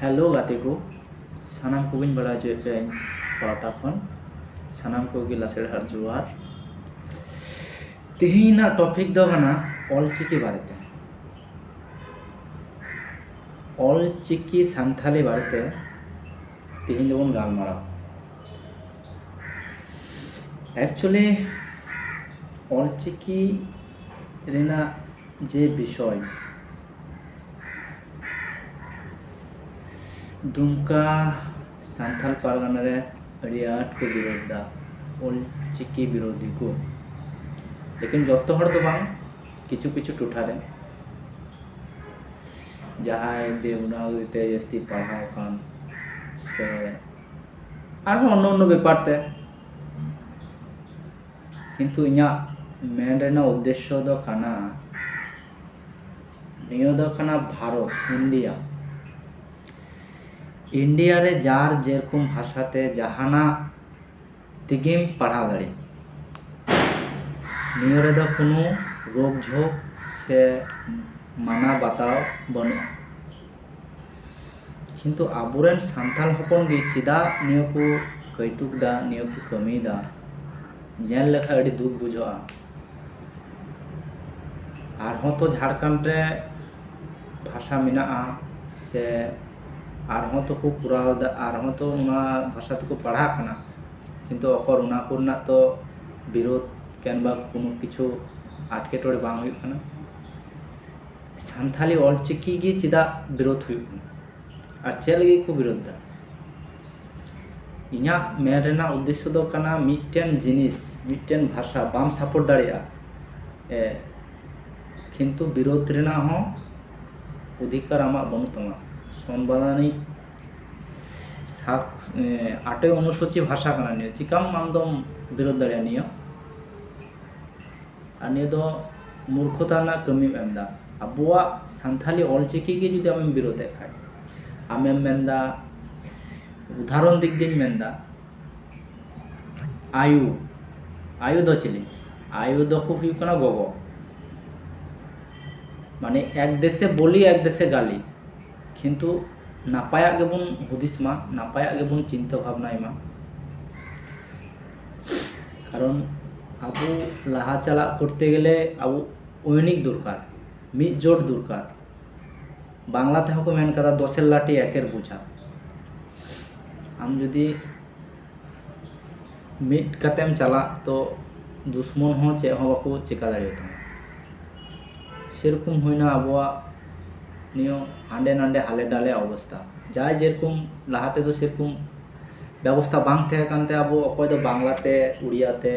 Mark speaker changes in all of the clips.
Speaker 1: Hello गाते को सानाम कोगिन बड़ा जो पाटा खन सानाम कोगी लासेर हार जुआर तेहिना टॉपिक दो गाना ऑलचिकी बारेते ऑलचिकी सान्थाली बारेते तेहिन दोबन गालमाराव एक्चुअली ऑलचिकी रेना जे विषय दुमका सान्थाल पारगाना रे अड़ी आट को विरोध दा ऑलचिकी विरोधी को लेकिन जत्तो हर दो बांग किछु किछु टोठा रे जहाय देवनागरी ते जस्ती पढ़ाव खान से आरो अन्य अन्य बेपार ते किन्तु इኛ मेन रेना उद्देश्य दो खाना नियो दो खाना भारत इंडिया रे जार जेरकम भाषाते जहाना तिगिम पढ़ा दाड़े नियो रे दो कोनो रोक झोक से माना बताओ बनु किन्तु आबुरेन सान्थाल हपन गे चिदा नियो को कैतुक दा नियो को कमी दा जेल लेखा अड़ी दुख बुझोआ आरहों तो झारखंड रे भाषा मेनाआ से आरहों तो को पुराव दा आरहों तो उना भाषा तो को पढ़ा कना किन्तु अकर उना कोना तो विरोध केनबा कोनो किछु आटकेटोड़े बांग हुई कना सान्थाली ऑलचिकी गे चिदा विरोध हुई कना और चेल गे को विरोध दा इኛ मेन रेना उद्देश्य दो कना मिटेन जिनिस मिटेन भाषा बाम सपोर्ट दाड़िया किन्तु विरोध रेना हो अधिकार आमा बनु तमा संबादानी आटे अनुसूची भाषा कना नियो चिकाम आमदम विरोध दाड़िया नियो और नियो दो मूर्खता ना कमी एमदा अबुआ सान्थाली ऑलचिकी गे जुदि आमेम विरोध खाय आमेम मेनदा उदाहरण दिक दिन मेनदा आयु आयु दो चिली आयु दो को हुई कना गोगो माने एक देशे बोली एक देशे गाली किन्तु नापाया गेबुन हुदिस मा नापाया गेबुन चिंता भावना मा कारण आबू लाहा चला करते गेले आबू ओयनिक दरकार मिद जोड़ दरकार बांगला ते हको मेन कदा दसेर लाठी एकेर बुझा आम जुदी मिट कतेम चला तो दुश्मन हो चे हो बाको चिका दाड़ियो सेरकम हुईना आबुआ नियो हांडे नांडे हाले डाले अवस्था जाय जेरकम लाहाते तो सेरकम व्यवस्था बांग थे कानते आबो अकय दो बांगलाते उड़ियाते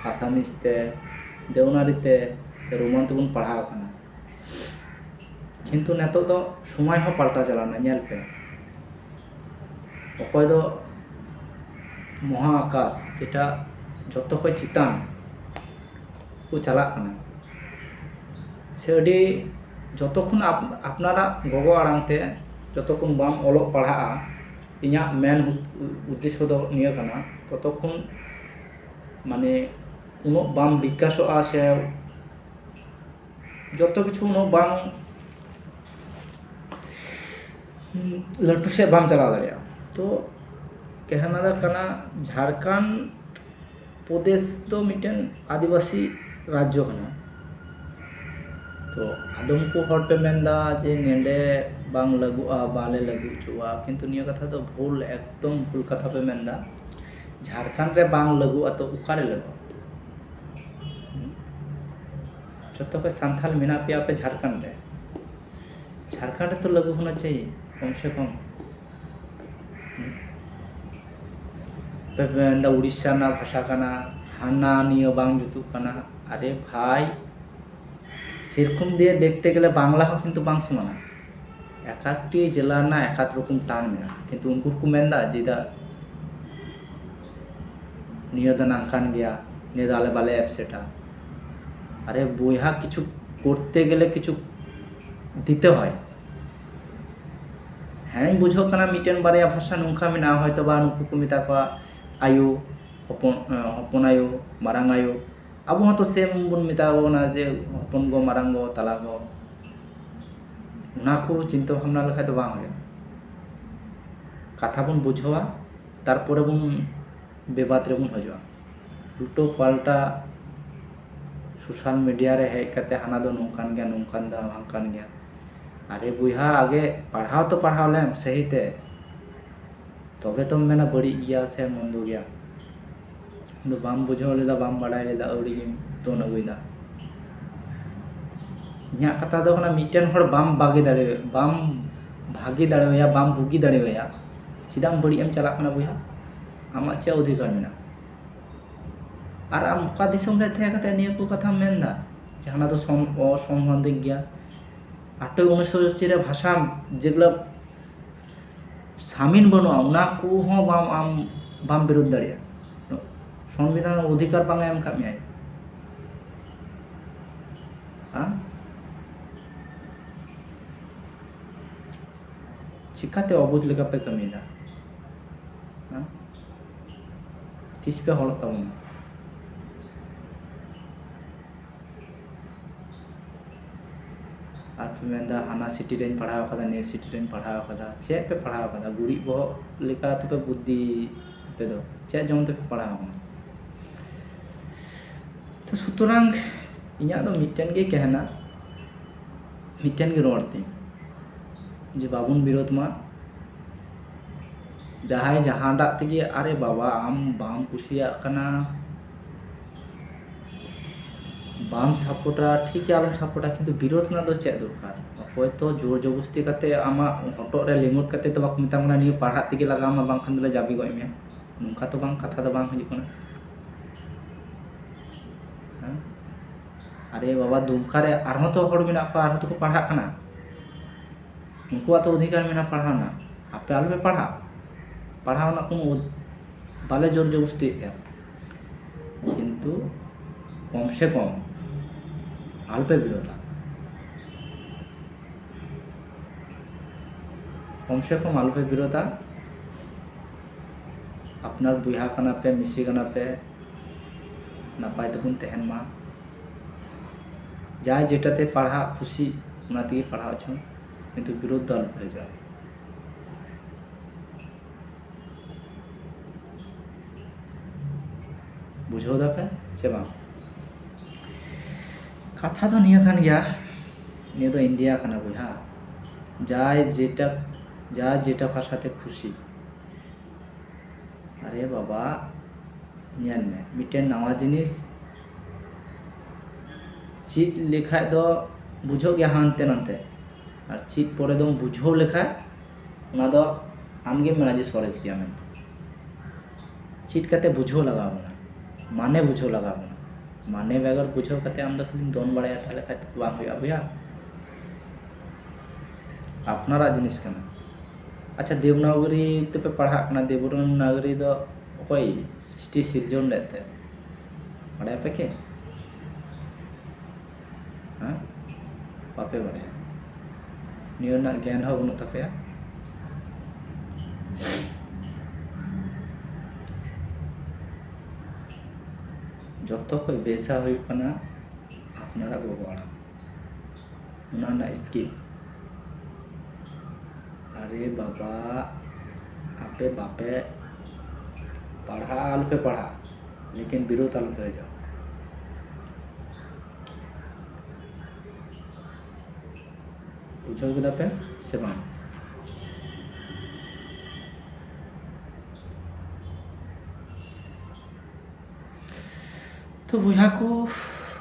Speaker 1: आसामीसते देवनागरीते रोमान तेबुन पढ़ाव काना किन्तु नेतो दो समय हो पाल्टा चलाना नेल पे अकय दो महाआकाश जेटा जतो खय चितान को चला काना से अड़ी जतक्षण आपनारा गगो आड़ांगते जतक्षण बाम ओलोग पढ़ा इኛ मेन उद्देश्य दो नियो काना ततक्षण माने उनो बाम विकासोआ से जतो किछु उनो बाम लटू से बाम चला दाड़िया तो कहना दा कना झारखंड प्रदेश तो मिटेन आदिवासी राज्य कना तो आदम को हर पे मेनदा जे नेंडे बांग लगुआ बाले लगु चुआ किंतु निया कथा तो भूल एकदम भूल कथा पे मेनदा झारखंड रे बांग लगुआ तो उकारे लगो जतो पे सान्थाल मेना पे पे झारखंड तो लगु होना चाहिए कम से कम पे मेनदा उड़ीसा ना भाषा कना हाना नियो बांग जुतु कना अरे भाई सेरकम दिए देखते गेले बांगला हो किन्तु बांग समाना एकाकटी जिला ना एकात रकम टान मेना किन्तु उनको को मेनदा जेदा नियो दा नांकान गया नियो दाले बाले एपसेटा अरे बोया किछु करते गेले किछु दिते হয় হ্যাঁ বুঝো কানা মিটেন বারিয়া ভাষা নুনখা মেনা হয়তো বা নুকু को मेता को आयु हपन आयु मारांग आयु अब तो सेम बन मेताबोना जे हपन गो मारांग गो तला गो उना को चिंता भावना लेखा तो बांग ᱠᱟᱛᱷᱟ ᱵᱚᱱ ᱵᱩᱡᱷᱟᱹᱣᱟ ᱛᱟᱨᱯᱚᱨᱮ ᱵᱚᱱ ᱵᱮᱵᱟᱫ ᱨᱮᱵᱚᱱ ᱦᱤᱡᱩᱜᱼᱟ ᱩল্ᱴᱳ ᱯᱟল্ᱴᱟ ᱥᱳᱥᱟᱞ ᱢᱤᱰᱤয়া ᱨᱮ ᱦᱮᱡ ᱠᱟᱛᱮ ᱦᱟᱱᱟ ᱫᱚ ᱱᱚᱝᱠᱟᱱ ᱜᱮᱭᱟ ᱱᱚᱝᱠᱟन ᱫᱚ ᱦᱟᱝᱠᱟन ᱜᱮᱭᱟ अरे बुहा आगे पढ़ाओ तो पढ़ाओ लेम सही ते तबे तुम मेना बड़ी गया से मंदो गया तो बाम बुझाव लेदा बाम बड़ाई लेदा अवड़ी दोन अगुइदा इन्या कथा दो कना मिटन हर बाम बागी दाड़े बाम भागी दाड़ेया बाम बुगी दाड़ेया चिदाम बड़ी एम चला कना बुहा आमा चे अधिकार मेना और आम का दिसम रे थे कते निया को कथा मेनदा जहाना तो असंबंधिक गया 819 भाषा जेगुलो सामिन बनुआ उना को हों बाम विरोध दाड़िया संविधान अधिकार बांग एम का मेय चिकाते अबुझ लेका पे कमीदा तीस पे हड़ तबना और पे मेंदा हाना सिटी रेन पढ़ाव कदा ने सिटी रेन पढ़ाव कदा चे पे पढ़ाव कदा गुड़ी बो लेका तो पे बुद्धि पे दो चे जम ते पढ़ाव तो सुतरांग इन्या दो मिटन के कहना मिटन के रोड़ती जे बाबुन विरोध मा जहाय जहांडा तगे अरे बाबा आम बाम कुशिया कना बाम सपोर्टा ठीक है आलम सपोर्टा किंतु विरोध ना दो चे दरकार अकोय तो जोर जबरदस्ती कते आमा हटो रे लिमुट कते तो बाक मिता मना नियो पढ़ा तगे लगा मा बांग खंदले जाबी गय मे नुका तो बांग कथा तो बांग हजु कना अरे बाबा दुमका रे आरहों तो हड़ मेना को आरहों तो को पढ़ा कना उनको तो अधिकार मेना पढ़ाना आपे आलो पे पढ़ाओ ना को बाले जोर जबरदस्ती किंतु कम से कम आलपे विरोधा कम से कम आलपे विरोधा अपनार बुहा कना पे मिसी कना पे नापाय तबुन तहन मा जाय जेटाते पढ़ा खुशी उना तेगे पढ़ाओ छो किंतु विरोध दो आलपे हजो बुझो दा पे से बांग कथा तो निया खान गया निया तो इंडिया खाना बुहा जाय जेटा भाषाते खुशी अरे बाबा नियन में मिटेन नवा जिनिस चीज लेखा दो बुझो गया हानते नंते और चीज परे दो बुझो लेखा उना दो आमगे मेना जे सरेज गया में चीज कते बुझो लगा माने बुझो लगा माने बेगर बुझो कते आम खाली दोन बड़ाया ताले खाते बांग हुआ भैया अपनारा जिनिस कना अच्छा देवनागरी ते पे पढ़ा कना देवनागरी दो कोई सृष्टि सिरजन लेते बड़ाया पे के हां बापे बड़ाया नियो ना ज्ञान हो बनु तपेया जो कोई बेसा हुना अपनारा गोगोड़ा उना स्किल अरे बाबा आपे बापे पढ़ा आलपे पढ़ा लेकिन विरोध आलपे जाओ बुझो गदा पे से बांग तो बुहा को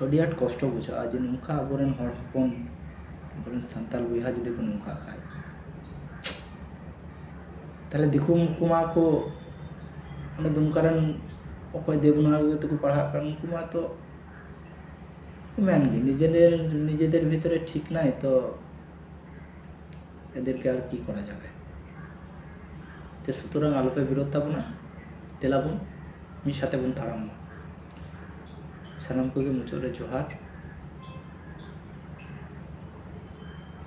Speaker 1: अड़ी आट कष्ट बुझा जे नुका अबोरेन हर हपन अबोरेन संताल बुहा जुदी को नुका खाय ताले दिकु मुकुमा को माने दुमकारन अकय देवनागरी तो को पढ़ा कर मुकुमा तो मेन गे निजेदेर भितरे ठीक नाई तो एदेरके आर कि करा जाबे ते सुतरां आलोपे विरोध ताबोना तेलाबुन मी साथे बुन ताराम सानाम को मुचादे जोहार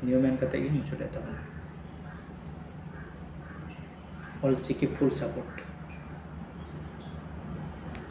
Speaker 1: नियमें मुचादे ऑल चिकी फुल सपोर्ट।